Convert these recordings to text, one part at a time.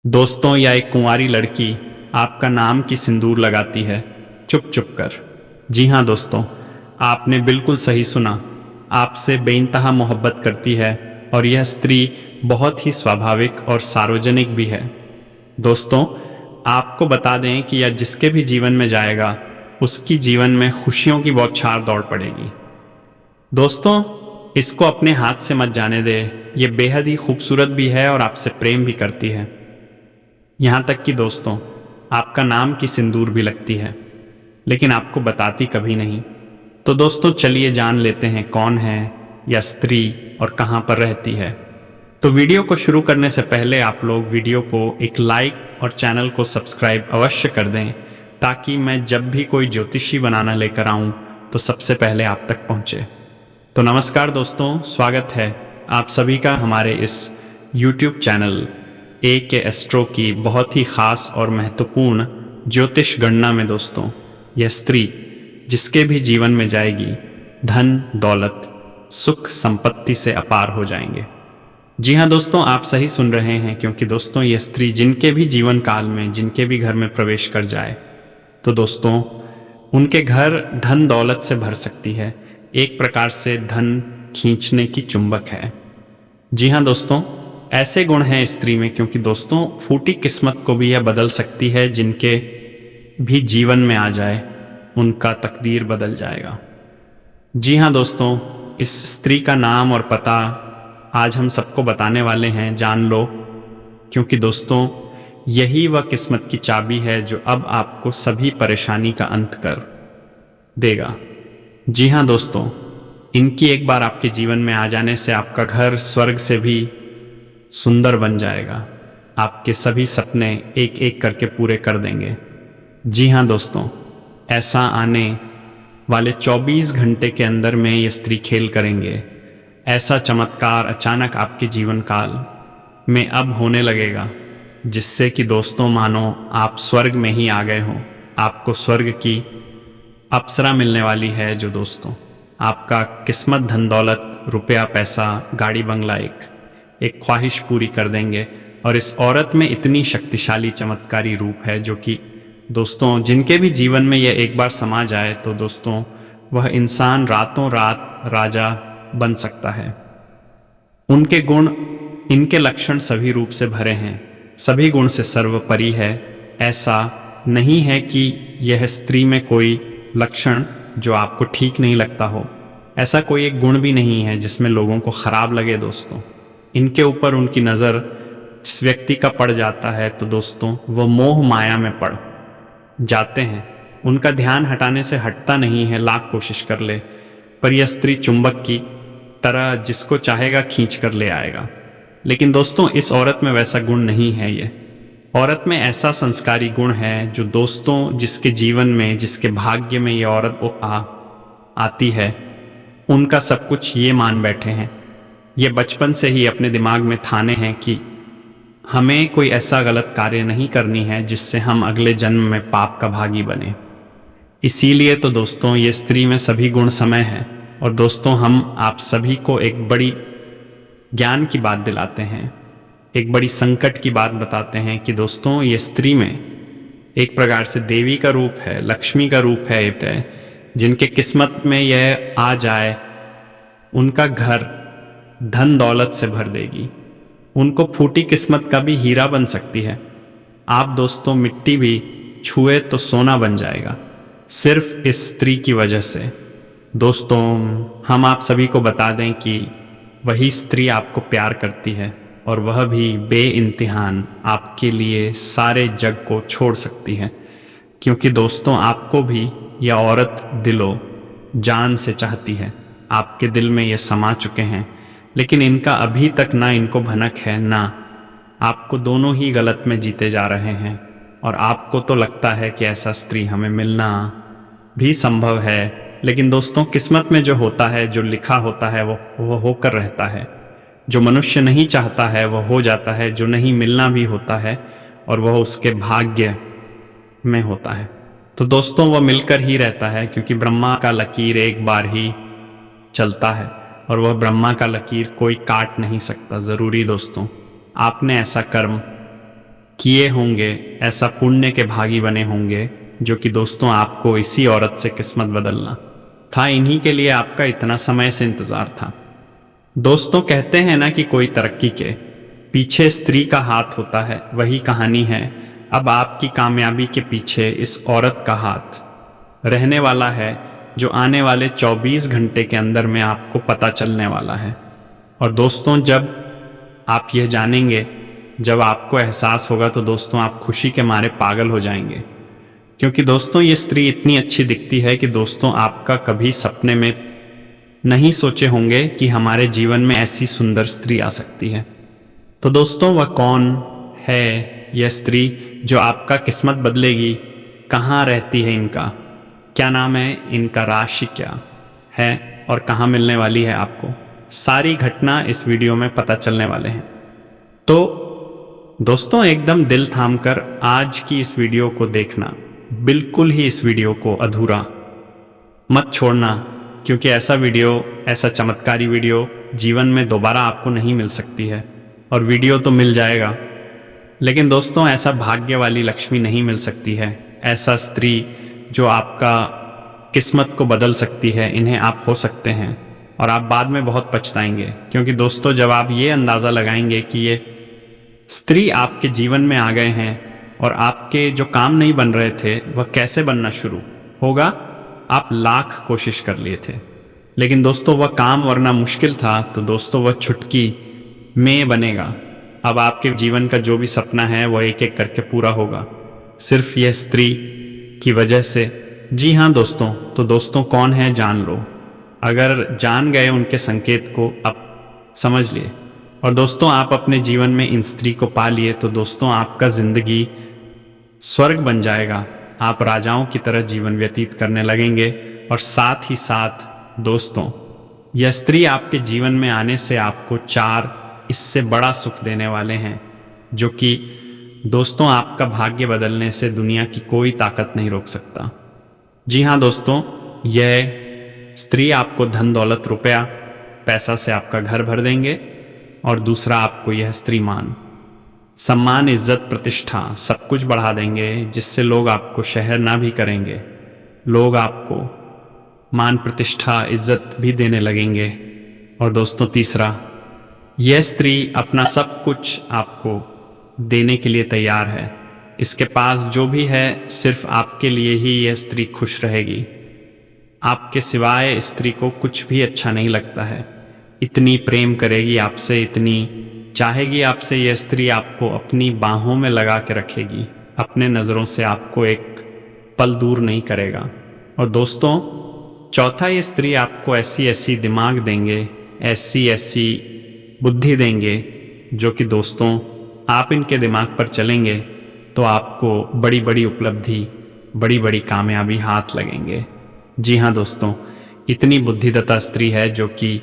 दोस्तों या एक कुंवारी लड़की आपका नाम की सिंदूर लगाती है चुप चुप कर। जी हाँ दोस्तों, आपने बिल्कुल सही सुना। आपसे बेइंतहा मोहब्बत करती है और यह स्त्री बहुत ही स्वाभाविक और सार्वजनिक भी है। दोस्तों, आपको बता दें कि यह जिसके भी जीवन में जाएगा उसकी जीवन में खुशियों की बौछार दौड़ पड़ेगी। दोस्तों, इसको अपने हाथ से मत जाने दे। ये बेहद ही खूबसूरत भी है और आपसे प्रेम भी करती है। यहाँ तक कि दोस्तों, आपका नाम की सिंदूर भी लगती है, लेकिन आपको बताती कभी नहीं। तो दोस्तों चलिए जान लेते हैं कौन है यह स्त्री और कहाँ पर रहती है। तो वीडियो को शुरू करने से पहले आप लोग वीडियो को एक लाइक और चैनल को सब्सक्राइब अवश्य कर दें, ताकि मैं जब भी कोई ज्योतिषी बनाना लेकर आऊँ तो सबसे पहले आप तक पहुँचे। तो नमस्कार दोस्तों, स्वागत है आप सभी का हमारे इस YouTube चैनल ए के एस्ट्रो की बहुत ही खास और महत्वपूर्ण ज्योतिष गणना में। दोस्तों, यह स्त्री जिसके भी जीवन में जाएगी, धन दौलत सुख संपत्ति से अपार हो जाएंगे। जी हाँ दोस्तों, आप सही सुन रहे हैं, क्योंकि दोस्तों यह स्त्री जिनके भी जीवन काल में, जिनके भी घर में प्रवेश कर जाए, तो दोस्तों उनके घर धन दौलत से भर सकती है। एक प्रकार से धन खींचने की चुंबक है। जी हाँ दोस्तों, ऐसे गुण हैं स्त्री में, क्योंकि दोस्तों फूटी किस्मत को भी यह बदल सकती है। जिनके भी जीवन में आ जाए उनका तकदीर बदल जाएगा। जी हाँ दोस्तों, इस स्त्री का नाम और पता आज हम सबको बताने वाले हैं, जान लो, क्योंकि दोस्तों यही वह किस्मत की चाबी है जो अब आपको सभी परेशानी का अंत कर देगा। जी हाँ दोस्तों, इनकी एक बार आपके जीवन में आ जाने से आपका घर स्वर्ग से भी सुंदर बन जाएगा। आपके सभी सपने एक एक करके पूरे कर देंगे। जी हाँ दोस्तों, ऐसा आने वाले 24 घंटे के अंदर में ये स्त्री खेल करेंगे। ऐसा चमत्कार अचानक आपके जीवन काल में अब होने लगेगा, जिससे कि दोस्तों मानो आप स्वर्ग में ही आ गए हों। आपको स्वर्ग की अप्सरा मिलने वाली है, जो दोस्तों आपका किस्मत, धन दौलत, रुपया पैसा, गाड़ी बंगला एक ख्वाहिश पूरी कर देंगे। और इस औरत में इतनी शक्तिशाली चमत्कारी रूप है, जो कि दोस्तों जिनके भी जीवन में यह एक बार समा जाए तो दोस्तों वह इंसान रातों रात राजा बन सकता है। उनके गुण, इनके लक्षण सभी रूप से भरे हैं, सभी गुण से सर्वोपरि है। ऐसा नहीं है कि यह स्त्री में कोई लक्षण जो आपको ठीक नहीं लगता हो। ऐसा कोई एक गुण भी नहीं है जिसमें लोगों को खराब लगे। दोस्तों इनके ऊपर उनकी नज़र जिस व्यक्ति का पड़ जाता है तो दोस्तों वह मोह माया में पड़ जाते हैं। उनका ध्यान हटाने से हटता नहीं है, लाख कोशिश कर ले, पर यह स्त्री चुंबक की तरह जिसको चाहेगा खींच कर ले आएगा। लेकिन दोस्तों इस औरत में वैसा गुण नहीं है। ये औरत में ऐसा संस्कारी गुण है जो दोस्तों जिसके जीवन में, जिसके भाग्य में ये औरत आती है, उनका सब कुछ ये मान बैठे हैं, ये बचपन से ही अपने दिमाग में ठाने हैं कि हमें कोई ऐसा गलत कार्य नहीं करनी है जिससे हम अगले जन्म में पाप का भागी बने। इसीलिए तो दोस्तों ये स्त्री में सभी गुण समय है। और दोस्तों हम आप सभी को एक बड़ी ज्ञान की बात दिलाते हैं, एक बड़ी संकट की बात बताते हैं कि दोस्तों ये स्त्री में एक प्रकार से देवी का रूप है, लक्ष्मी का रूप है। जिनके किस्मत में यह आ जाए उनका घर धन दौलत से भर देगी। उनको फूटी किस्मत का भी हीरा बन सकती है। आप दोस्तों मिट्टी भी छुए तो सोना बन जाएगा, सिर्फ इस स्त्री की वजह से। दोस्तों हम आप सभी को बता दें कि वही स्त्री आपको प्यार करती है, और वह भी बेइंतहान आपके लिए सारे जग को छोड़ सकती है। क्योंकि दोस्तों आपको भी यह औरत दिलो जान से चाहती है। आपके दिल में ये समा चुके हैं, लेकिन इनका अभी तक ना इनको भनक है, ना आपको। दोनों ही गलत में जीते जा रहे हैं। और आपको तो लगता है कि ऐसा स्त्री हमें मिलना भी संभव है, लेकिन दोस्तों किस्मत में जो होता है, जो लिखा होता है, वो होकर रहता है। जो मनुष्य नहीं चाहता है वह हो जाता है, जो नहीं मिलना भी होता है और वह उसके भाग्य में होता है, तो दोस्तों वह मिलकर ही रहता है। क्योंकि ब्रह्मा का लकीर एक बार ही चलता है, और वह ब्रह्मा का लकीर कोई काट नहीं सकता। ज़रूरी दोस्तों आपने ऐसा कर्म किए होंगे, ऐसा पुण्य के भागी बने होंगे जो कि दोस्तों आपको इसी औरत से किस्मत बदलना था। इन्हीं के लिए आपका इतना समय से इंतजार था। दोस्तों कहते हैं ना कि कोई तरक्की के पीछे स्त्री का हाथ होता है, वही कहानी है। अब आपकी कामयाबी के पीछे इस औरत का हाथ रहने वाला है, जो आने वाले 24 घंटे के अंदर में आपको पता चलने वाला है। और दोस्तों जब आप यह जानेंगे, जब आपको एहसास होगा, तो दोस्तों आप खुशी के मारे पागल हो जाएंगे। क्योंकि दोस्तों ये स्त्री इतनी अच्छी दिखती है कि दोस्तों आपका कभी सपने में नहीं सोचे होंगे कि हमारे जीवन में ऐसी सुंदर स्त्री आ सकती है। तो दोस्तों वह कौन है यह स्त्री जो आपका किस्मत बदलेगी? कहाँ रहती है इनका, क्या नाम है इनका, राशि क्या है और कहाँ मिलने वाली है आपको, सारी घटना इस वीडियो में पता चलने वाले हैं। तो दोस्तों एकदम दिल थामकर आज की इस वीडियो को देखना, बिल्कुल ही इस वीडियो को अधूरा मत छोड़ना, क्योंकि ऐसा वीडियो, ऐसा चमत्कारी वीडियो जीवन में दोबारा आपको नहीं मिल सकती है। और वीडियो तो मिल जाएगा, लेकिन दोस्तों ऐसा भाग्य वाली लक्ष्मी नहीं मिल सकती है, ऐसा स्त्री जो आपका किस्मत को बदल सकती है। इन्हें आप हो सकते हैं और आप बाद में बहुत पछताएंगे। क्योंकि दोस्तों जब आप ये अंदाज़ा लगाएंगे कि ये स्त्री आपके जीवन में आ गए हैं और आपके जो काम नहीं बन रहे थे वह कैसे बनना शुरू होगा, आप लाख कोशिश कर लिए थे, लेकिन दोस्तों वह काम वरना मुश्किल था, तो दोस्तों वह चुटकी में बनेगा। अब आपके जीवन का जो भी सपना है वह एक एक करके पूरा होगा, सिर्फ यह स्त्री की वजह से। जी हाँ दोस्तों, तो दोस्तों कौन है जान लो। अगर जान गए उनके संकेत को, अब समझ लिए, और दोस्तों आप अपने जीवन में इन स्त्री को पा लिए, तो दोस्तों आपका जिंदगी स्वर्ग बन जाएगा। आप राजाओं की तरह जीवन व्यतीत करने लगेंगे। और साथ ही साथ दोस्तों यह स्त्री आपके जीवन में आने से आपको 4 इससे बड़ा सुख देने वाले हैं, जो कि दोस्तों आपका भाग्य बदलने से दुनिया की कोई ताकत नहीं रोक सकता। जी हाँ दोस्तों, यह स्त्री आपको धन दौलत रुपया पैसा से आपका घर भर देंगे। और दूसरा आपको यह स्त्री मान सम्मान इज्जत प्रतिष्ठा सब कुछ बढ़ा देंगे, जिससे लोग आपको शहर ना भी करेंगे, लोग आपको मान प्रतिष्ठा इज्जत भी देने लगेंगे। और दोस्तों तीसरा, यह स्त्री अपना सब कुछ आपको देने के लिए तैयार है। इसके पास जो भी है सिर्फ आपके लिए ही यह स्त्री खुश रहेगी। आपके सिवाय इस स्त्री को कुछ भी अच्छा नहीं लगता है। इतनी प्रेम करेगी आपसे, इतनी चाहेगी आपसे यह स्त्री, आपको अपनी बाहों में लगा के रखेगी, अपने नज़रों से आपको एक पल दूर नहीं करेगा। और दोस्तों चौथा, ये स्त्री आपको ऐसी ऐसी दिमाग देंगे, ऐसी ऐसी बुद्धि देंगे, जो कि दोस्तों आप इनके दिमाग पर चलेंगे तो आपको बड़ी बड़ी उपलब्धि, बड़ी बड़ी कामयाबी हाथ लगेंगे। जी हाँ दोस्तों, इतनी बुद्धिदत्ता स्त्री है जो कि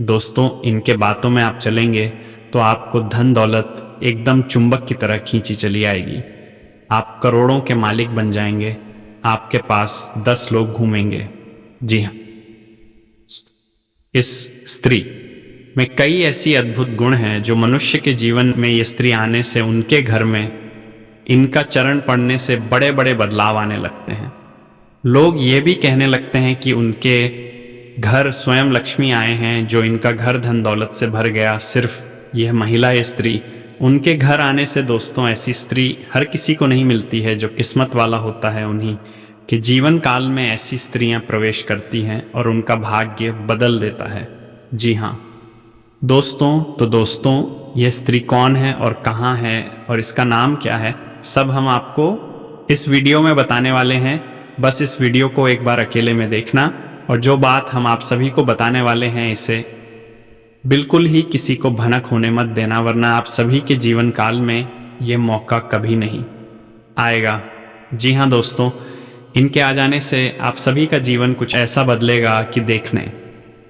दोस्तों इनके बातों में आप चलेंगे तो आपको धन दौलत एकदम चुंबक की तरह खींची चली आएगी। आप करोड़ों के मालिक बन जाएंगे, आपके पास 10 लोग घूमेंगे। जी हाँ, इस स्त्री में कई ऐसी अद्भुत गुण हैं जो मनुष्य के जीवन में ये स्त्री आने से, उनके घर में इनका चरण पड़ने से बड़े बड़े बदलाव आने लगते हैं। लोग ये भी कहने लगते हैं कि उनके घर स्वयं लक्ष्मी आए हैं, जो इनका घर धन दौलत से भर गया। सिर्फ यह महिला, ये स्त्री, उनके घर आने से दोस्तों ऐसी स्त्री हर किसी को नहीं मिलती है। जो किस्मत वाला होता है उन्हीं के जीवन काल में ऐसी स्त्रियां प्रवेश करती हैं और उनका भाग्य बदल देता है। जी हाँ दोस्तों, तो दोस्तों यह स्त्री कौन है और कहाँ है और इसका नाम क्या है, सब हम आपको इस वीडियो में बताने वाले हैं। बस इस वीडियो को एक बार अकेले में देखना, और जो बात हम आप सभी को बताने वाले हैं इसे बिल्कुल ही किसी को भनक होने मत देना, वरना आप सभी के जीवन काल में ये मौका कभी नहीं आएगा। जी हाँ दोस्तों, इनके आ जाने से आप सभी का जीवन कुछ ऐसा बदलेगा कि देखने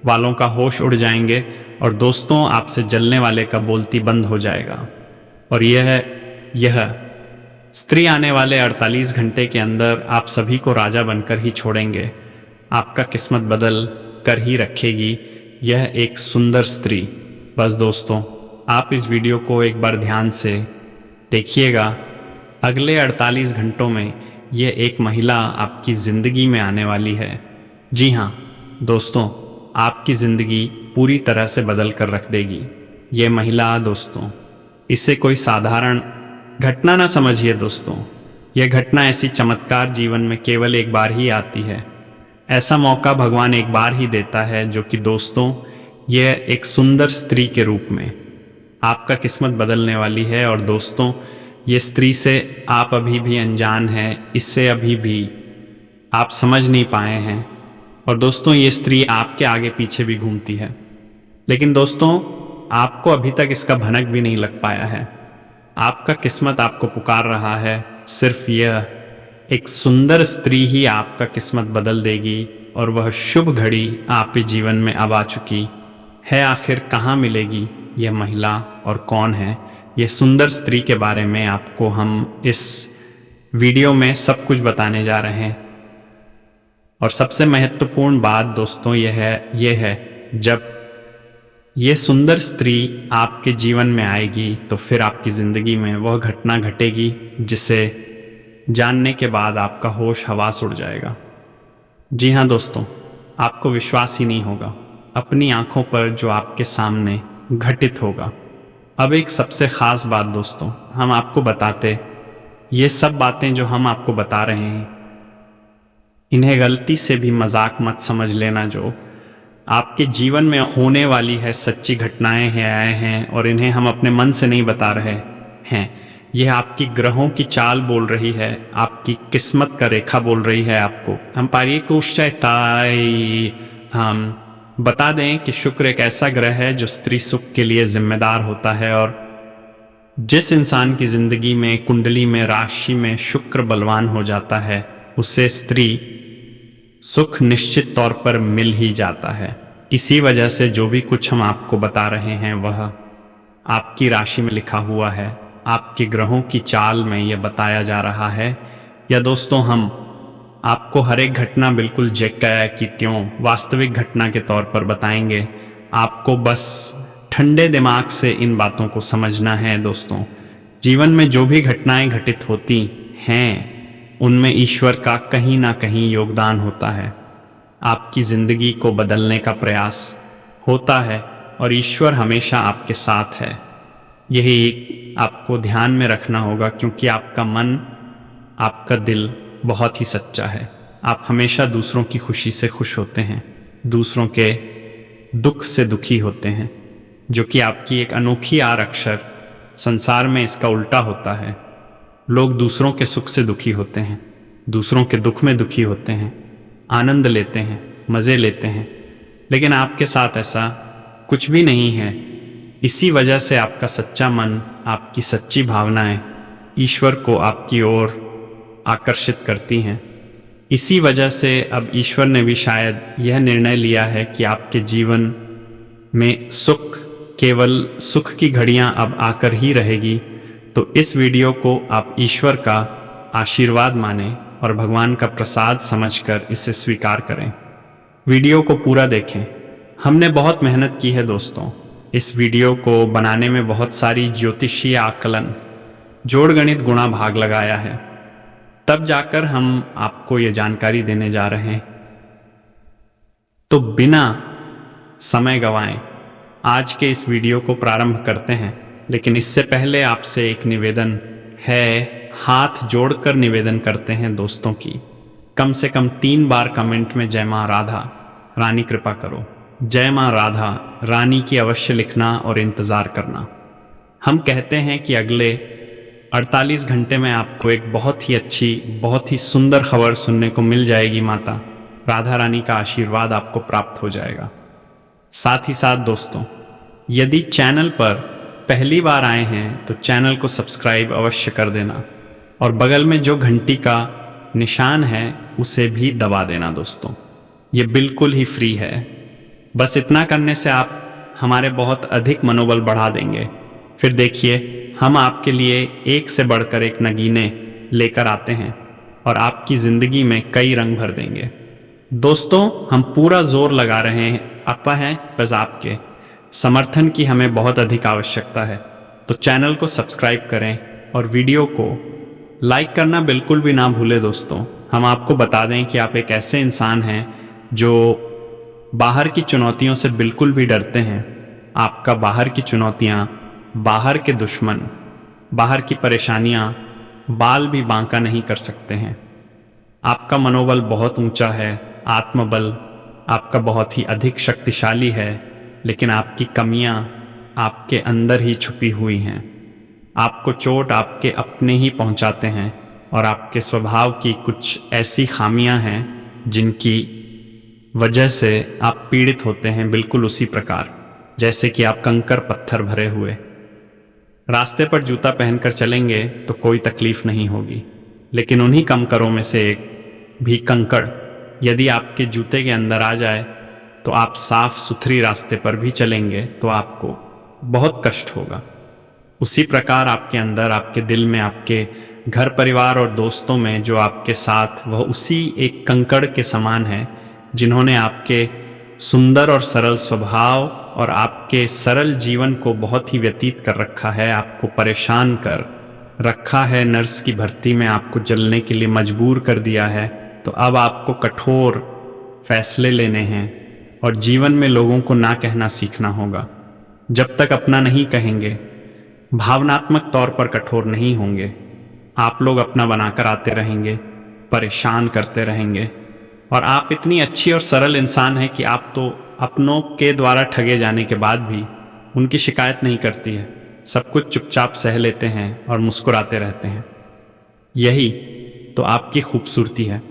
वालों का होश उड़ जाएंगे, और दोस्तों आपसे जलने वाले का बोलती बंद हो जाएगा। और यह स्त्री आने वाले 48 घंटे के अंदर आप सभी को राजा बनकर ही छोड़ेंगे, आपका किस्मत बदल कर ही रखेगी यह एक सुंदर स्त्री। बस दोस्तों आप इस वीडियो को एक बार ध्यान से देखिएगा अगले 48 घंटों में ये एक महिला आपकी ज़िंदगी में आने वाली है। जी हाँ दोस्तों, आपकी ज़िंदगी पूरी तरह से बदल कर रख देगी ये महिला। दोस्तों, इसे कोई साधारण घटना ना समझिए दोस्तों। यह घटना ऐसी चमत्कार जीवन में केवल एक बार ही आती है। ऐसा मौका भगवान एक बार ही देता है, जो कि दोस्तों यह एक सुंदर स्त्री के रूप में आपका किस्मत बदलने वाली है। और दोस्तों, ये स्त्री से आप अभी भी अनजान हैं, इससे अभी भी आप समझ नहीं पाए हैं। और दोस्तों, ये स्त्री आपके आगे पीछे भी घूमती है, लेकिन दोस्तों आपको अभी तक इसका भनक भी नहीं लग पाया है। आपका किस्मत आपको पुकार रहा है। सिर्फ यह एक सुंदर स्त्री ही आपका किस्मत बदल देगी, और वह शुभ घड़ी आपके जीवन में अब आ चुकी है। आखिर कहाँ मिलेगी यह महिला और कौन है यह सुंदर स्त्री के बारे में आपको हम इस वीडियो में सब कुछ बताने जा रहे हैं। और सबसे महत्वपूर्ण बात दोस्तों यह है जब ये सुंदर स्त्री आपके जीवन में आएगी तो फिर आपकी ज़िंदगी में वह घटना घटेगी जिसे जानने के बाद आपका होश हवास उड़ जाएगा। जी हाँ दोस्तों, आपको विश्वास ही नहीं होगा अपनी आंखों पर जो आपके सामने घटित होगा। अब एक सबसे ख़ास बात दोस्तों, हम आपको बताते ये सब बातें जो हम आपको बता रहे हैं, इन्हें गलती से भी मजाक मत समझ लेना। जो आपके जीवन में होने वाली है सच्ची घटनाएं हैं आए हैं, और इन्हें हम अपने मन से नहीं बता रहे हैं। यह आपकी ग्रहों की चाल बोल रही है, आपकी किस्मत का रेखा बोल रही है आपको। हम पारिये हम बता दें कि शुक्र एक ऐसा ग्रह है जो स्त्री सुख के लिए जिम्मेदार होता है। और जिस इंसान की जिंदगी में कुंडली में राशि में शुक्र बलवान हो जाता है, उसे स्त्री सुख निश्चित तौर पर मिल ही जाता है। इसी वजह से जो भी कुछ हम आपको बता रहे हैं वह आपकी राशि में लिखा हुआ है, आपके ग्रहों की चाल में यह बताया जा रहा है। या दोस्तों, हम आपको हर एक घटना बिल्कुल जैका की त्यों वास्तविक घटना के तौर पर बताएंगे। आपको बस ठंडे दिमाग से इन बातों को समझना है। दोस्तों, जीवन में जो भी घटनाएं घटित होती हैं उनमें ईश्वर का कहीं ना कहीं योगदान होता है। आपकी ज़िंदगी को बदलने का प्रयास होता है और ईश्वर हमेशा आपके साथ है। यही आपको ध्यान में रखना होगा, क्योंकि आपका मन, आपका दिल बहुत ही सच्चा है। आप हमेशा दूसरों की खुशी से खुश होते हैं, दूसरों के दुख से दुखी होते हैं, जो कि आपकी एक अनोखी आरक्षर संसार में इसका उल्टा होता है। लोग दूसरों के सुख से दुखी होते हैं, दूसरों के दुख में दुखी होते हैं, आनंद लेते हैं, मज़े लेते हैं, लेकिन आपके साथ ऐसा कुछ भी नहीं है। इसी वजह से आपका सच्चा मन, आपकी सच्ची भावनाएं ईश्वर को आपकी ओर आकर्षित करती हैं। इसी वजह से अब ईश्वर ने भी शायद यह निर्णय लिया है कि आपके जीवन में सुख, केवल सुख की घड़ियां अब आकर ही रहेगी। तो इस वीडियो को आप ईश्वर का आशीर्वाद मानें और भगवान का प्रसाद समझकर इसे स्वीकार करें। वीडियो को पूरा देखें। हमने बहुत मेहनत की है दोस्तों। इस वीडियो को बनाने में बहुत सारी ज्योतिषीय आकलन, जोड़ गणित, गुणा भाग लगाया है, तब जाकर हम आपको ये जानकारी देने जा रहे हैं। तो बिना समय गंवाए आज के इस वीडियो को प्रारंभ करते हैं। लेकिन इससे पहले आपसे एक निवेदन है, हाथ जोड़कर निवेदन करते हैं दोस्तों की कम से कम 3 बार कमेंट में जय मां राधा रानी कृपा करो, जय मां राधा रानी की अवश्य लिखना और इंतज़ार करना। हम कहते हैं कि अगले 48 घंटे में आपको एक बहुत ही अच्छी, बहुत ही सुंदर खबर सुनने को मिल जाएगी। माता राधा रानी का आशीर्वाद आपको प्राप्त हो जाएगा। साथ ही साथ दोस्तों, यदि चैनल पर पहली बार आए हैं तो चैनल को सब्सक्राइब अवश्य कर देना, और बगल में जो घंटी का निशान है उसे भी दबा देना दोस्तों। ये बिल्कुल ही फ्री है। बस इतना करने से आप हमारे बहुत अधिक मनोबल बढ़ा देंगे। फिर देखिए, हम आपके लिए एक से बढ़कर एक नगीने लेकर आते हैं और आपकी ज़िंदगी में कई रंग भर देंगे। दोस्तों, हम पूरा जोर लगा रहे हैं आपा है, बस आपके समर्थन की हमें बहुत अधिक आवश्यकता है। तो चैनल को सब्सक्राइब करें और वीडियो को लाइक करना बिल्कुल भी ना भूले दोस्तों। हम आपको बता दें कि आप एक ऐसे इंसान हैं जो बाहर की चुनौतियों से बिल्कुल भी डरते हैं। आपका बाहर की चुनौतियाँ, बाहर के दुश्मन, बाहर की परेशानियाँ बाल भी बांका नहीं कर सकते हैं। आपका मनोबल बहुत ऊंचा है, आत्मबल आपका बहुत ही अधिक शक्तिशाली है, लेकिन आपकी कमियां आपके अंदर ही छुपी हुई हैं। आपको चोट आपके अपने ही पहुंचाते हैं और आपके स्वभाव की कुछ ऐसी खामियां हैं जिनकी वजह से आप पीड़ित होते हैं, बिल्कुल उसी प्रकार जैसे कि आप कंकर पत्थर भरे हुए। रास्ते पर जूता पहनकर चलेंगे तो कोई तकलीफ नहीं होगी, लेकिन उन्हीं कंकरों में से एक भी कंकड़ यदि आपके जूते के अंदर आ जाए तो आप साफ सुथरी रास्ते पर भी चलेंगे तो आपको बहुत कष्ट होगा। उसी प्रकार आपके अंदर, आपके दिल में, आपके घर परिवार और दोस्तों में जो आपके साथ, वह उसी एक कंकड़ के समान है जिन्होंने आपके सुंदर और सरल स्वभाव और आपके सरल जीवन को बहुत ही व्यतीत कर रखा है, आपको परेशान कर रखा है, नर्स की भर्ती में आपको जलने के लिए मजबूर कर दिया है। तो अब आपको कठोर फैसले लेने हैं और जीवन में लोगों को ना कहना सीखना होगा। जब तक अपना नहीं कहेंगे, भावनात्मक तौर पर कठोर नहीं होंगे, आप लोग अपना बनाकर आते रहेंगे, परेशान करते रहेंगे। और आप इतनी अच्छी और सरल इंसान हैं कि आप तो अपनों के द्वारा ठगे जाने के बाद भी उनकी शिकायत नहीं करती है, सब कुछ चुपचाप सह लेते हैं और मुस्कुराते रहते हैं। यही तो आपकी खूबसूरती है।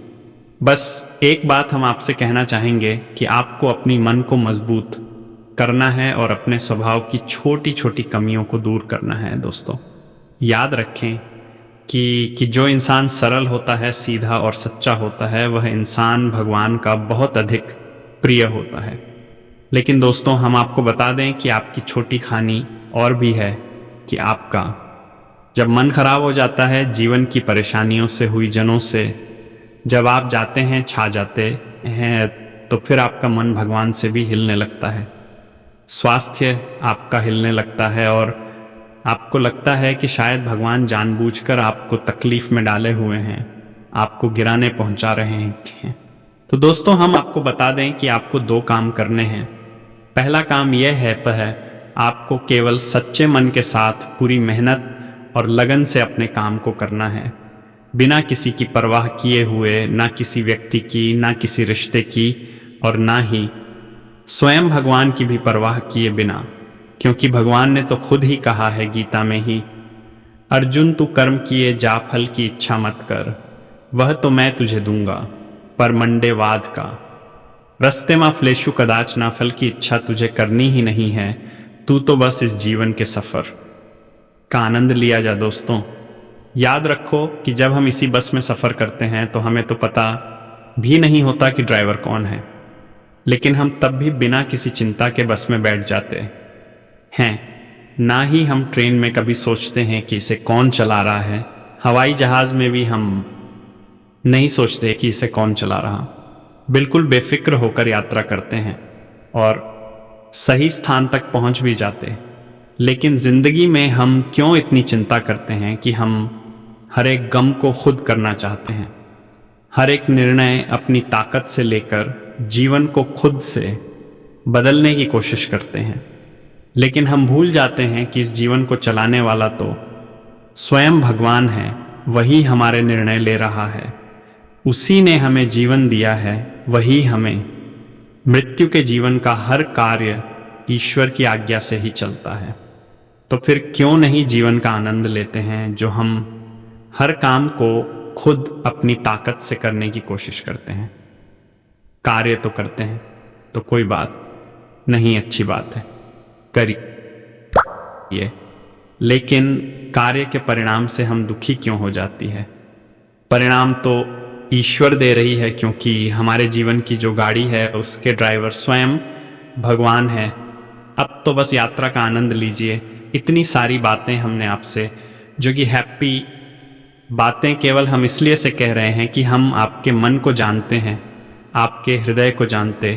बस एक बात हम आपसे कहना चाहेंगे कि आपको अपनी मन को मजबूत करना है और अपने स्वभाव की छोटी छोटी कमियों को दूर करना है दोस्तों। याद रखें कि जो इंसान सरल होता है, सीधा और सच्चा होता है, वह इंसान भगवान का बहुत अधिक प्रिय होता है। लेकिन दोस्तों, हम आपको बता दें कि आपकी छोटी खानी और भी है कि आपका जब मन खराब हो जाता है जीवन की परेशानियों से, हुई जनों से, जब आप जाते हैं, छा जाते हैं, तो फिर आपका मन भगवान से भी हिलने लगता है, स्वास्थ्य आपका हिलने लगता है और आपको लगता है कि शायद भगवान जानबूझकर आपको तकलीफ में डाले हुए हैं, आपको गिराने पहुंचा रहे हैं। तो दोस्तों, हम आपको बता दें कि आपको 2 काम करने हैं। पहला काम यह है आपको केवल सच्चे मन के साथ पूरी मेहनत और लगन से अपने काम को करना है, बिना किसी की परवाह किए हुए, ना किसी व्यक्ति की, ना किसी रिश्ते की, और ना ही स्वयं भगवान की भी परवाह किए बिना। क्योंकि भगवान ने तो खुद ही कहा है गीता में ही, अर्जुन तू कर्म किए जा फल की इच्छा मत कर, वह तो मैं तुझे दूंगा पर मंडे वाद का। रस्ते मा फ्लेशु कदाच ना, फल की इच्छा तुझे करनी ही नहीं है, तू तो बस इस जीवन के सफर का आनंद लिया जा। दोस्तों, याद रखो कि जब हम इसी बस में सफर करते हैं तो हमें तो पता भी नहीं होता कि ड्राइवर कौन है, लेकिन हम तब भी बिना किसी चिंता के बस में बैठ जाते हैं। ना ही हम ट्रेन में कभी सोचते हैं कि इसे कौन चला रहा है, हवाई जहाज में भी हम नहीं सोचते कि इसे कौन चला रहा। बिल्कुल बेफिक्र होकर यात्रा करते हैं और सही स्थान तक पहुंच भी जाते। लेकिन जिंदगी में हम क्यों इतनी चिंता करते हैं कि हम हर एक गम को खुद करना चाहते हैं, हर एक निर्णय अपनी ताकत से लेकर जीवन को खुद से बदलने की कोशिश करते हैं। लेकिन हम भूल जाते हैं कि इस जीवन को चलाने वाला तो स्वयं भगवान है, वही हमारे निर्णय ले रहा है, उसी ने हमें जीवन दिया है, वही हमें मृत्यु के जीवन का हर कार्य ईश्वर की आज्ञा से ही चलता है। तो फिर क्यों नहीं जीवन का आनंद लेते हैं, जो हम हर काम को खुद अपनी ताकत से करने की कोशिश करते हैं। कार्य तो करते हैं तो कोई बात नहीं, अच्छी बात है, करिए, लेकिन कार्य के परिणाम से हम दुखी क्यों हो जाती है? परिणाम तो ईश्वर दे रही है, क्योंकि हमारे जीवन की जो गाड़ी है उसके ड्राइवर स्वयं भगवान है। अब तो बस यात्रा का आनंद लीजिए। इतनी सारी बातें हमने आपसे, जो कि हैप्पी बातें केवल हम इसलिए से कह रहे हैं कि हम आपके मन को जानते हैं, आपके हृदय को जानते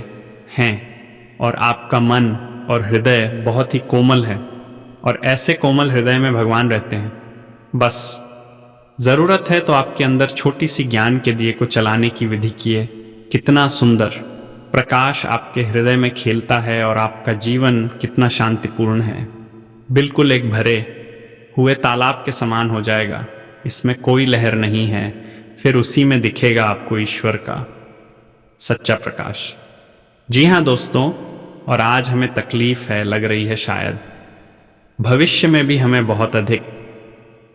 हैं, और आपका मन और हृदय बहुत ही कोमल है, और ऐसे कोमल हृदय में भगवान रहते हैं। बस ज़रूरत है तो आपके अंदर छोटी सी ज्ञान के दिए को चलाने की विधि कीजिए। कितना सुंदर प्रकाश आपके हृदय में खेलता है और आपका जीवन कितना शांतिपूर्ण है। बिल्कुल एक भरे हुए तालाब के समान हो जाएगा। इसमें कोई लहर नहीं है। फिर उसी में दिखेगा आपको ईश्वर का सच्चा प्रकाश। जी हाँ दोस्तों, और आज हमें तकलीफ है, लग रही है शायद भविष्य में भी हमें बहुत अधिक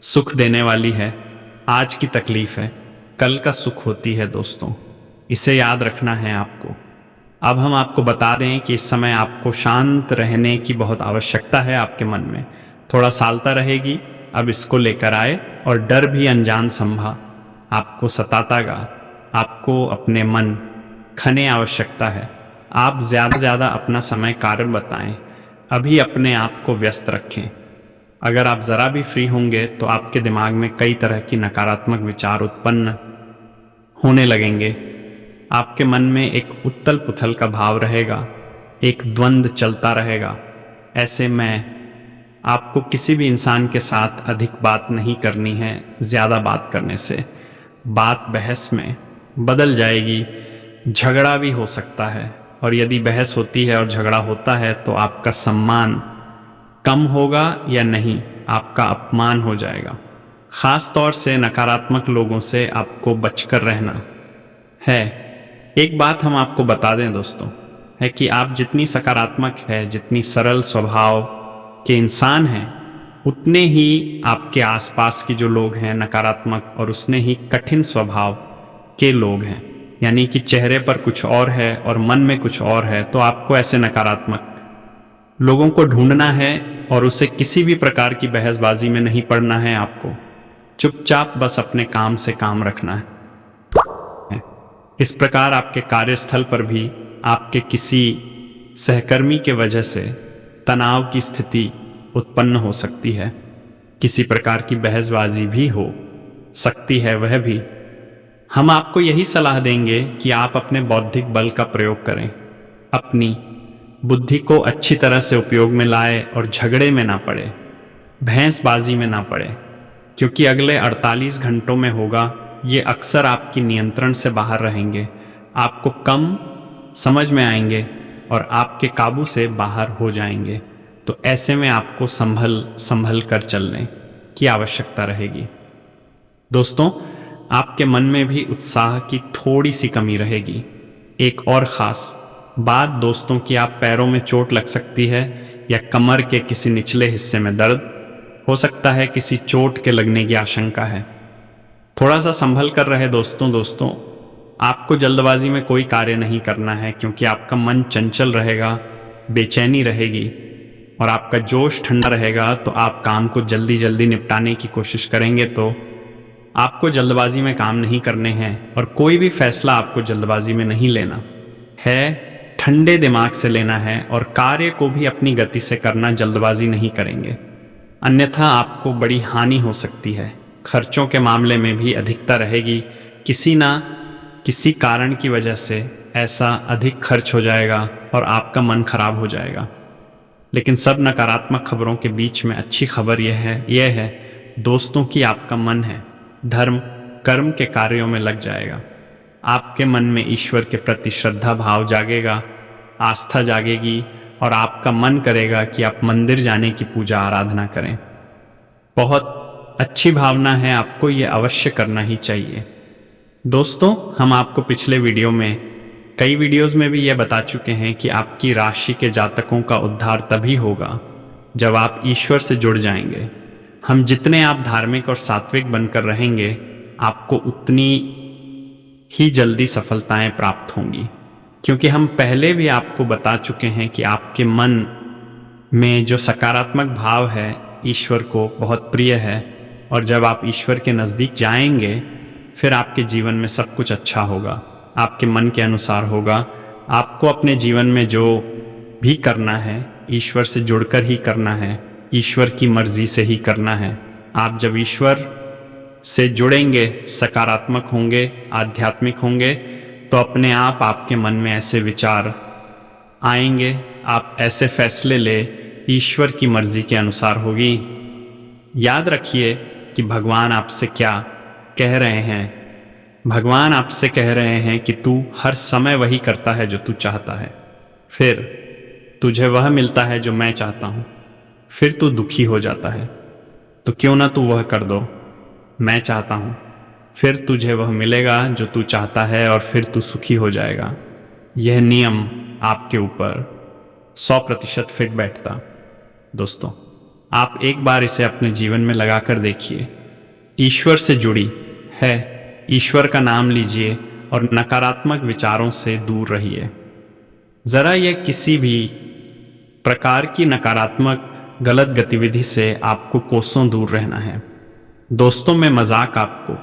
सुख देने वाली है। आज की तकलीफ है, कल का सुख होती है दोस्तों। इसे याद रखना है आपको। अब हम आपको बता दें कि इस समय आपको शांत रहने की बहुत आवश्यकता है। आपके मन में थोड़ा सालता रहेगी, अब इसको लेकर आए। और डर भी अनजान संभा आपको सतातागा। आपको अपने मन खने आवश्यकता है। आप ज़्यादा से ज़्यादा अपना समय कार्य बताएं। अभी अपने आप को व्यस्त रखें। अगर आप ज़रा भी फ्री होंगे तो आपके दिमाग में कई तरह की नकारात्मक विचार उत्पन्न होने लगेंगे। आपके मन में एक उथल पुथल का भाव रहेगा, एक द्वंद्व चलता रहेगा। ऐसे में आपको किसी भी इंसान के साथ अधिक बात नहीं करनी है। ज़्यादा बात करने से बात बहस में बदल जाएगी, झगड़ा भी हो सकता है। और यदि बहस होती है और झगड़ा होता है तो आपका सम्मान कम होगा या नहीं, आपका अपमान हो जाएगा। ख़ास तौर से नकारात्मक लोगों से आपको बचकर रहना है। एक बात हम आपको बता दें दोस्तों, है कि आप जितनी सकारात्मक है, जितनी सरल स्वभाव के इंसान हैं, उतने ही आपके आसपास के जो लोग हैं नकारात्मक और उतने ही कठिन स्वभाव के लोग हैं। यानी कि चेहरे पर कुछ और है और मन में कुछ और है। तो आपको ऐसे नकारात्मक लोगों को ढूंढना है और उसे किसी भी प्रकार की बहसबाजी में नहीं पड़ना है। आपको चुपचाप बस अपने काम से काम रखना है। इस प्रकार आपके कार्यस्थल पर भी आपके किसी सहकर्मी के वजह से तनाव की स्थिति उत्पन्न हो सकती है। किसी प्रकार की बहसबाजी भी हो सकती है। वह भी हम आपको यही सलाह देंगे कि आप अपने बौद्धिक बल का प्रयोग करें, अपनी बुद्धि को अच्छी तरह से उपयोग में लाए और झगड़े में ना पड़े, भैंसबाजी में ना पड़े। क्योंकि अगले 48 घंटों में होगा, ये अक्सर आपकी नियंत्रण से बाहर रहेंगे, आपको कम समझ में आएंगे और आपके काबू से बाहर हो जाएंगे। तो ऐसे में आपको संभल कर चलने की आवश्यकता रहेगी। दोस्तों, आपके मन में भी उत्साह की थोड़ी सी कमी रहेगी। एक और ख़ास बात दोस्तों कि आप पैरों में चोट लग सकती है या कमर के किसी निचले हिस्से में दर्द हो सकता है, किसी चोट के लगने की आशंका है। थोड़ा सा संभल कर रहे दोस्तों, आपको जल्दबाजी में कोई कार्य नहीं करना है, क्योंकि आपका मन चंचल रहेगा, बेचैनी रहेगी और आपका जोश ठंडा रहेगा। तो आप काम को जल्दी जल्दी निपटाने की कोशिश करेंगे। तो आपको जल्दबाजी में काम नहीं करने हैं और कोई भी फैसला आपको जल्दबाजी में नहीं लेना है, ठंडे दिमाग से लेना है। और कार्य को भी अपनी गति से करना, जल्दबाजी नहीं करेंगे, अन्यथा आपको बड़ी हानि हो सकती है। खर्चों के मामले में भी अधिकता रहेगी। किसी ना किसी कारण की वजह से ऐसा अधिक खर्च हो जाएगा और आपका मन खराब हो जाएगा। लेकिन सब नकारात्मक खबरों के बीच में अच्छी खबर यह है दोस्तों कि आपका मन है धर्म कर्म के कार्यों में लग जाएगा। आपके मन में ईश्वर के प्रति श्रद्धा भाव जागेगा, आस्था जागेगी और आपका मन करेगा कि आप मंदिर जाने की पूजा आराधना करें। बहुत अच्छी भावना है, आपको ये अवश्य करना ही चाहिए। दोस्तों, हम आपको पिछले वीडियो में कई वीडियोस में भी यह बता चुके हैं कि आपकी राशि के जातकों का उद्धार तभी होगा जब आप ईश्वर से जुड़ जाएंगे। हम जितने आप धार्मिक और सात्विक बनकर रहेंगे, आपको उतनी ही जल्दी सफलताएं प्राप्त होंगी। क्योंकि हम पहले भी आपको बता चुके हैं कि आपके मन में जो सकारात्मक भाव है ईश्वर को बहुत प्रिय है। और जब आप ईश्वर के नज़दीक जाएंगे, फिर आपके जीवन में सब कुछ अच्छा होगा, आपके मन के अनुसार होगा। आपको अपने जीवन में जो भी करना है ईश्वर से जुड़कर ही करना है, ईश्वर की मर्जी से ही करना है। आप जब ईश्वर से जुड़ेंगे, सकारात्मक होंगे, आध्यात्मिक होंगे, तो अपने आप आपके मन में ऐसे विचार आएंगे, आप ऐसे फैसले ले, ईश्वर की मर्जी के अनुसार होगी। याद रखिए कि भगवान आपसे क्या कह रहे हैं, भगवान आपसे कह रहे हैं कि तू हर समय वही करता है जो तू चाहता है, फिर तुझे वह मिलता है जो मैं चाहता हूँ, फिर तू दुखी हो जाता है। तो क्यों ना तू वह कर दो, मैं चाहता हूँ, फिर तुझे वह मिलेगा जो तू चाहता है और फिर तू सुखी हो जाएगा। यह नियम आपके ऊपर 100% फिट बैठता। दोस्तों, आप एक बार इसे अपने जीवन में लगाकर देखिए। ईश्वर से जुड़ी है, ईश्वर का नाम लीजिए और नकारात्मक विचारों से दूर रहिए। जरा यह किसी भी प्रकार की नकारात्मक गलत गतिविधि से आपको कोसों दूर रहना है। दोस्तों में मजाक आपको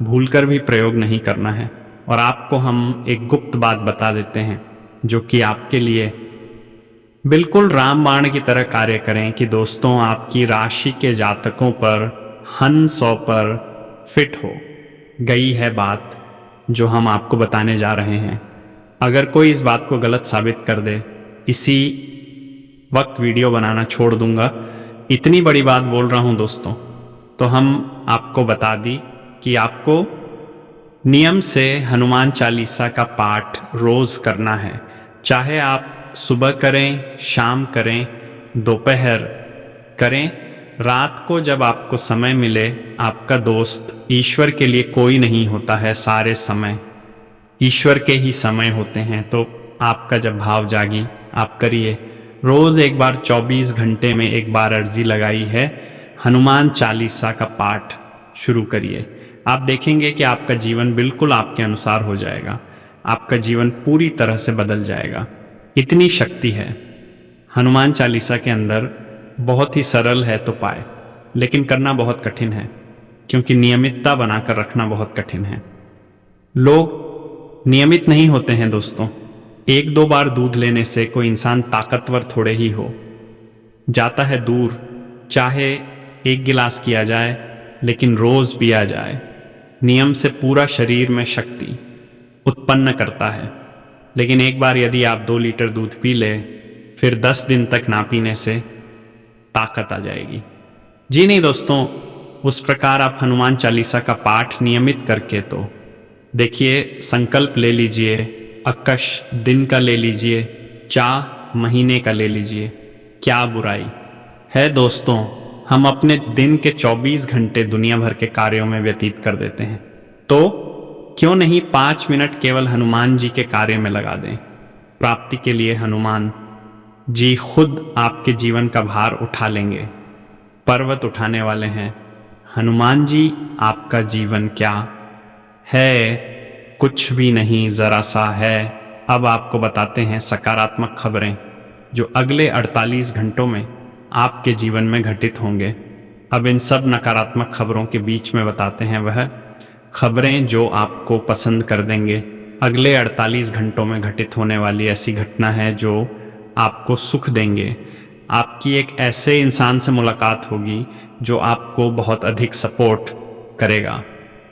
भूलकर भी प्रयोग नहीं करना है। और आपको हम एक गुप्त बात बता देते हैं जो कि आपके लिए बिल्कुल रामबाण की तरह कार्य करें कि दोस्तों, आपकी राशि के जातकों पर हन 100 पर फिट हो गई है बात जो हम आपको बताने जा रहे हैं। अगर कोई इस बात को गलत साबित कर दे, इसी वक्त वीडियो बनाना छोड़ दूंगा। इतनी बड़ी बात बोल रहा हूं दोस्तों, तो हम आपको बता दी कि आपको नियम से हनुमान चालीसा का पाठ रोज करना है। चाहे आप सुबह करें, शाम करें, दोपहर करें, रात को जब आपको समय मिले। आपका दोस्त ईश्वर के लिए कोई नहीं होता है, सारे समय ईश्वर के ही समय होते हैं। तो आपका जब भाव जागी, आप करिए। रोज एक बार 24 घंटे में एक बार अर्जी लगाई है, हनुमान चालीसा का पाठ शुरू करिए। आप देखेंगे कि आपका जीवन बिल्कुल आपके अनुसार हो जाएगा। आपका जीवन पूरी तरह से बदल जाएगा। इतनी शक्ति है हनुमान चालीसा के अंदर। बहुत ही सरल है तो पाए, लेकिन करना बहुत कठिन है, क्योंकि नियमितता बनाकर रखना बहुत कठिन है। लोग नियमित नहीं होते हैं दोस्तों। 1-2 बार दूध लेने से कोई इंसान ताकतवर थोड़े ही हो जाता है दूर। चाहे 1 गिलास किया जाए, लेकिन रोज पिया जाए। नियम से पूरा शरीर में शक्ति उत्पन्न करता है। लेकिन एक बार यदि आप 2 लीटर दूध पी ले, फिर 10 दिन तक ना पीने से ताकत आ जाएगी। जी नहीं दोस्तों, उस प्रकार आप हनुमान चालीसा का पाठ नियमित करके तो देखिए, संकल्प ले लीजिए, अक्कश दिन का ले लीजिए, चाह महीने का ले लीजिए, क्या बुराई है दोस्तों। हम अपने दिन के 24 घंटे दुनिया भर के कार्यों में व्यतीत कर देते हैं, तो क्यों नहीं 5 मिनट केवल हनुमान जी के कार्य में लगा दें। प्राप्ति के लिए हनुमान जी खुद आपके जीवन का भार उठा लेंगे, पर्वत उठाने वाले हैं। हनुमान जी आपका जीवन क्या है? कुछ भी नहीं, जरा सा है। अब आपको बताते हैं सकारात्मक खबरें जो अगले 48 घंटों में आपके जीवन में घटित होंगे। अब इन सब नकारात्मक खबरों के बीच में बताते हैं वह खबरें जो आपको पसंद कर देंगे। अगले 48 घंटों में घटित होने वाली ऐसी घटना है जो आपको सुख देंगे। आपकी एक ऐसे इंसान से मुलाकात होगी जो आपको बहुत अधिक सपोर्ट करेगा,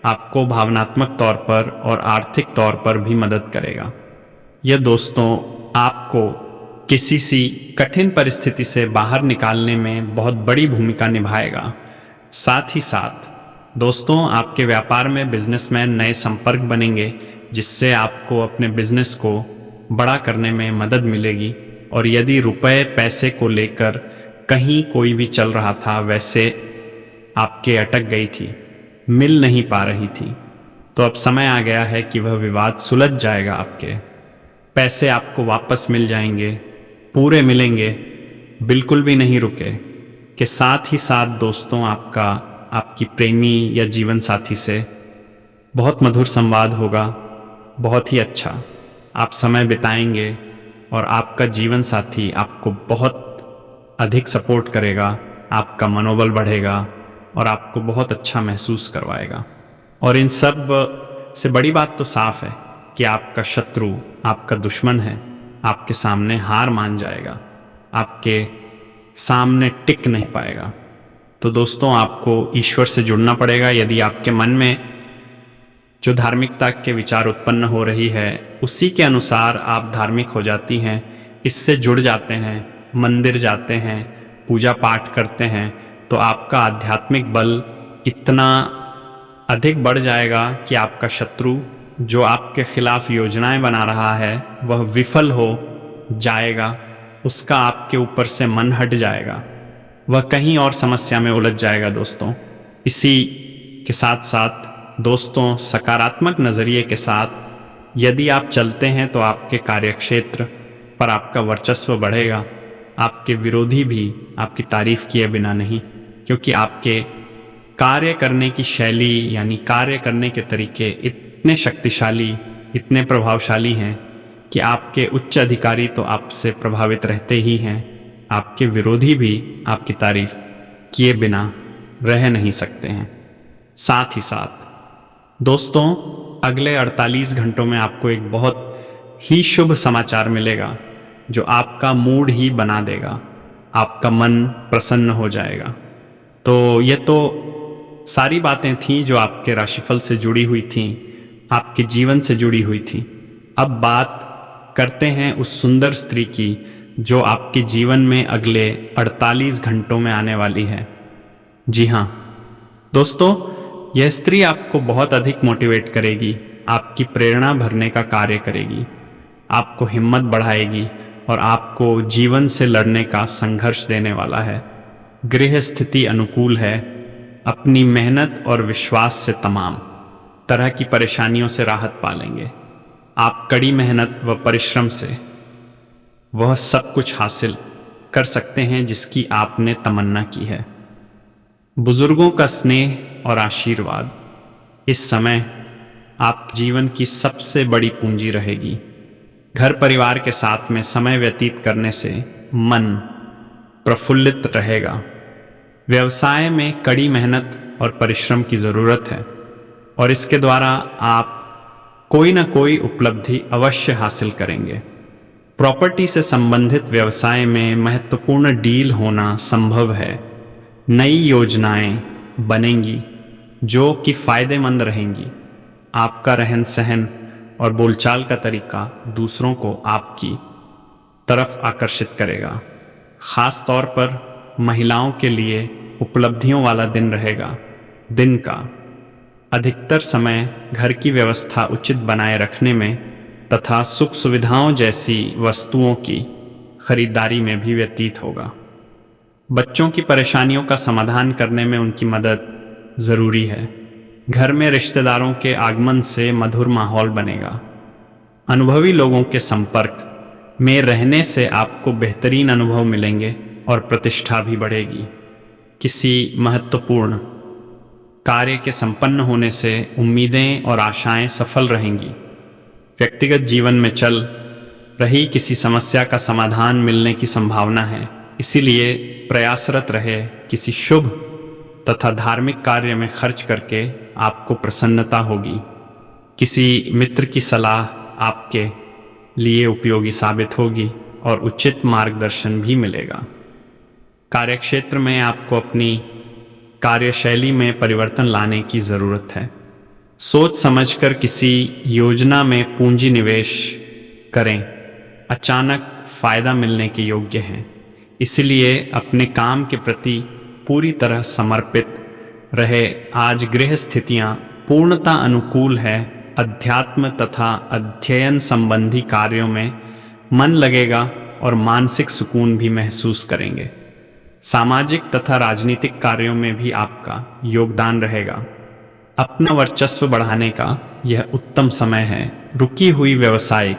आपको भावनात्मक तौर पर और आर्थिक तौर पर भी मदद करेगा। यह दोस्तों आपको किसी सी कठिन परिस्थिति से बाहर निकालने में बहुत बड़ी भूमिका निभाएगा। साथ ही साथ दोस्तों, आपके व्यापार में बिजनेसमैन नए संपर्क बनेंगे, जिससे आपको अपने बिजनेस को बड़ा करने में मदद मिलेगी। और यदि रुपए पैसे को लेकर कहीं कोई भी चल रहा था, वैसे आपके अटक गई थी, मिल नहीं पा रही थी, तो अब समय आ गया है कि वह विवाद सुलझ जाएगा। आपके पैसे आपको वापस मिल जाएंगे, पूरे मिलेंगे, बिल्कुल भी नहीं रुके। के साथ ही साथ दोस्तों, आपकी प्रेमी या जीवन साथी से बहुत मधुर संवाद होगा, बहुत ही अच्छा आप समय बिताएंगे और आपका जीवन साथी आपको बहुत अधिक सपोर्ट करेगा, आपका मनोबल बढ़ेगा और आपको बहुत अच्छा महसूस करवाएगा। और इन सब से बड़ी बात तो साफ है कि आपका शत्रु, आपका दुश्मन है, आपके सामने हार मान जाएगा, आपके सामने टिक नहीं पाएगा। तो दोस्तों, आपको ईश्वर से जुड़ना पड़ेगा। यदि आपके मन में जो धार्मिकता के विचार उत्पन्न हो रही है, उसी के अनुसार आप धार्मिक हो जाती हैं, इससे जुड़ जाते हैं, मंदिर जाते हैं, पूजा पाठ करते हैं, तो आपका आध्यात्मिक बल इतना अधिक बढ़ जाएगा कि आपका शत्रु जो आपके खिलाफ योजनाएं बना रहा है वह विफल हो जाएगा, उसका आपके ऊपर से मन हट जाएगा, वह कहीं और समस्या में उलझ जाएगा दोस्तों। इसी के साथ साथ दोस्तों, सकारात्मक नज़रिए के साथ यदि आप चलते हैं तो आपके कार्यक्षेत्र पर आपका वर्चस्व बढ़ेगा। आपके विरोधी भी आपकी तारीफ किए बिना नहीं, क्योंकि आपके कार्य करने की शैली यानी कार्य करने के तरीके इतने शक्तिशाली, इतने प्रभावशाली हैं कि आपके उच्च अधिकारी तो आपसे प्रभावित रहते ही हैं, आपके विरोधी भी आपकी तारीफ किए बिना रह नहीं सकते हैं। साथ ही साथ दोस्तों, अगले 48 घंटों में आपको एक बहुत ही शुभ समाचार मिलेगा जो आपका मूड ही बना देगा, आपका मन प्रसन्न हो जाएगा। तो ये तो सारी बातें थीं जो आपके राशिफल से जुड़ी हुई थीं, आपके जीवन से जुड़ी हुई थीं। अब बात करते हैं उस सुंदर स्त्री की जो आपके जीवन में अगले 48 घंटों में आने वाली है। जी हाँ दोस्तों, यह स्त्री आपको बहुत अधिक मोटिवेट करेगी, आपकी प्रेरणा भरने का कार्य करेगी, आपको हिम्मत बढ़ाएगी और आपको जीवन से लड़ने का संघर्ष देने वाला है। गृह स्थिति अनुकूल है। अपनी मेहनत और विश्वास से तमाम तरह की परेशानियों से राहत पालेंगे। आप कड़ी मेहनत व परिश्रम से वह सब कुछ हासिल कर सकते हैं जिसकी आपने तमन्ना की है। बुजुर्गों का स्नेह और आशीर्वाद इस समय आप जीवन की सबसे बड़ी पूंजी रहेगी। घर परिवार के साथ में समय व्यतीत करने से मन प्रफुल्लित रहेगा। व्यवसाय में कड़ी मेहनत और परिश्रम की ज़रूरत है और इसके द्वारा आप कोई ना कोई उपलब्धि अवश्य हासिल करेंगे। प्रॉपर्टी से संबंधित व्यवसाय में महत्वपूर्ण डील होना संभव है। नई योजनाएं बनेंगी जो कि फायदेमंद रहेंगी। आपका रहन सहन और बोलचाल का तरीका दूसरों को आपकी तरफ आकर्षित करेगा। खास तौर पर महिलाओं के लिए उपलब्धियों वाला दिन रहेगा। दिन का अधिकतर समय घर की व्यवस्था उचित बनाए रखने में तथा सुख सुविधाओं जैसी वस्तुओं की खरीदारी में भी व्यतीत होगा। बच्चों की परेशानियों का समाधान करने में उनकी मदद ज़रूरी है। घर में रिश्तेदारों के आगमन से मधुर माहौल बनेगा। अनुभवी लोगों के संपर्क में रहने से आपको बेहतरीन अनुभव मिलेंगे और प्रतिष्ठा भी बढ़ेगी। किसी महत्वपूर्ण कार्य के संपन्न होने से उम्मीदें और आशाएं सफल रहेंगी। व्यक्तिगत जीवन में चल रही किसी समस्या का समाधान मिलने की संभावना है, इसीलिए प्रयासरत रहे। किसी शुभ तथा धार्मिक कार्य में खर्च करके आपको प्रसन्नता होगी। किसी मित्र की सलाह आपके लिए उपयोगी साबित होगी और उचित मार्गदर्शन भी मिलेगा। कार्यक्षेत्र में आपको अपनी कार्यशैली में परिवर्तन लाने की ज़रूरत है। सोच समझकर किसी योजना में पूंजी निवेश करें, अचानक फ़ायदा मिलने के योग्य हैं। इसलिए अपने काम के प्रति पूरी तरह समर्पित रहे। आज गृह स्थितियाँ पूर्णतः अनुकूल है। अध्यात्म तथा अध्ययन संबंधी कार्यों में मन लगेगा और मानसिक सुकून भी महसूस करेंगे। सामाजिक तथा राजनीतिक कार्यों में भी आपका योगदान रहेगा। अपना वर्चस्व बढ़ाने का यह उत्तम समय है। रुकी हुई व्यावसायिक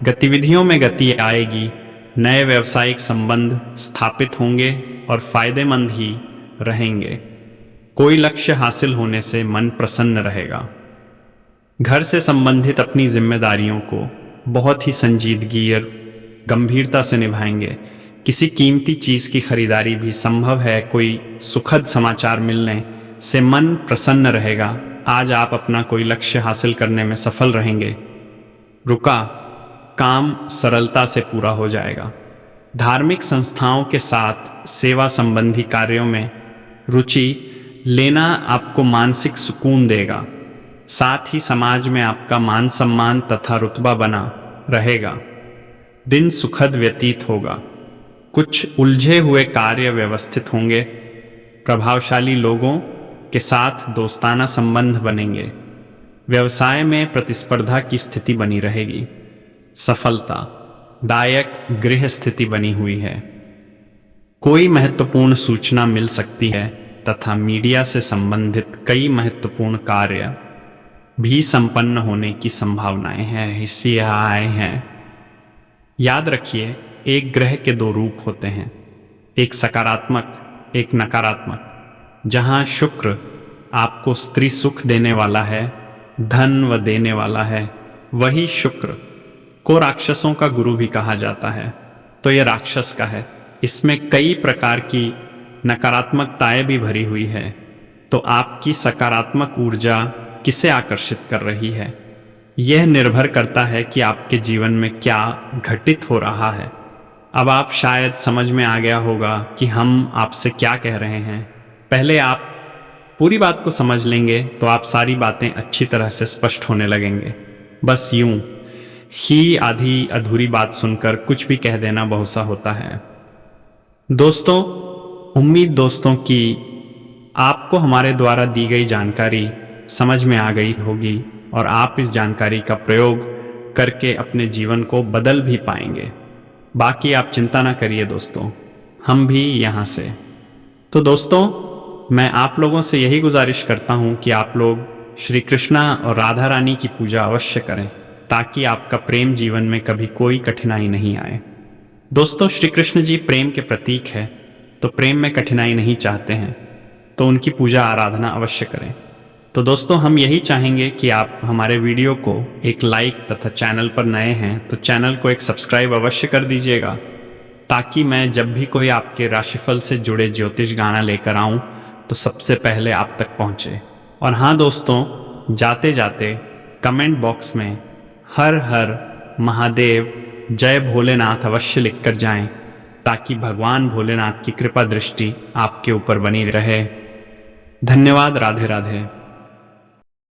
गतिविधियों में गति आएगी। नए व्यावसायिक संबंध स्थापित होंगे और फायदेमंद ही रहेंगे। कोई लक्ष्य हासिल होने से मन प्रसन्न रहेगा। घर से संबंधित अपनी जिम्मेदारियों को बहुत ही संजीदगी और गंभीरता से निभाएंगे। किसी कीमती चीज़ की खरीदारी भी संभव है। कोई सुखद समाचार मिलने से मन प्रसन्न रहेगा। आज आप अपना कोई लक्ष्य हासिल करने में सफल रहेंगे। रुका काम सरलता से पूरा हो जाएगा। धार्मिक संस्थाओं के साथ सेवा संबंधी कार्यों में रुचि लेना आपको मानसिक सुकून देगा। साथ ही समाज में आपका मान सम्मान तथा रुतबा बना रहेगा। दिन सुखद व्यतीत होगा। कुछ उलझे हुए कार्य व्यवस्थित होंगे। प्रभावशाली लोगों के साथ दोस्ताना संबंध बनेंगे। व्यवसाय में प्रतिस्पर्धा की स्थिति बनी रहेगी। सफलता दायक गृह स्थिति बनी हुई है। कोई महत्वपूर्ण सूचना मिल सकती है तथा मीडिया से संबंधित कई महत्वपूर्ण कार्य भी संपन्न होने की संभावनाएं हैं। इससे आए हैं। याद रखिए, एक ग्रह के दो रूप होते हैं, एक सकारात्मक, एक नकारात्मक। जहां शुक्र आपको स्त्री सुख देने वाला है, धन व देने वाला है, वही शुक्र को राक्षसों का गुरु भी कहा जाता है। तो यह राक्षस का है। इसमें कई प्रकार की नकारात्मकताएं भी भरी हुई है। तो आपकी सकारात्मक ऊर्जा किसे आकर्षित कर रही है, यह निर्भर करता है कि आपके जीवन में क्या घटित हो रहा है। अब आप शायद समझ में आ गया होगा कि हम आपसे क्या कह रहे हैं। पहले आप पूरी बात को समझ लेंगे तो आप सारी बातें अच्छी तरह से स्पष्ट होने लगेंगे। बस यूं ही आधी अधूरी बात सुनकर कुछ भी कह देना बहुत सा होता है। दोस्तों, उम्मीद दोस्तों कि आपको हमारे द्वारा दी गई जानकारी समझ में आ गई होगी और आप इस जानकारी का प्रयोग करके अपने जीवन को बदल भी पाएंगे। बाकी आप चिंता ना करिए दोस्तों, हम भी यहाँ से। तो दोस्तों, मैं आप लोगों से यही गुजारिश करता हूँ कि आप लोग श्री कृष्णा और राधा रानी की पूजा अवश्य करें, ताकि आपका प्रेम जीवन में कभी कोई कठिनाई नहीं आए। दोस्तों, श्री कृष्ण जी प्रेम के प्रतीक है, तो प्रेम में कठिनाई नहीं चाहते हैं, तो उनकी पूजा आराधना अवश्य करें। तो दोस्तों, हम यही चाहेंगे कि आप हमारे वीडियो को एक लाइक तथा चैनल पर नए हैं तो चैनल को एक सब्सक्राइब अवश्य कर दीजिएगा, ताकि मैं जब भी कोई आपके राशिफल से जुड़े ज्योतिष गाना लेकर आऊं तो सबसे पहले आप तक पहुंचे। और हाँ दोस्तों, जाते जाते कमेंट बॉक्स में हर हर महादेव जय भोलेनाथ अवश्य लिखकर जाएं, ताकि भगवान भोलेनाथ की कृपा दृष्टि आपके ऊपर बनी रहे। धन्यवाद। राधे राधे।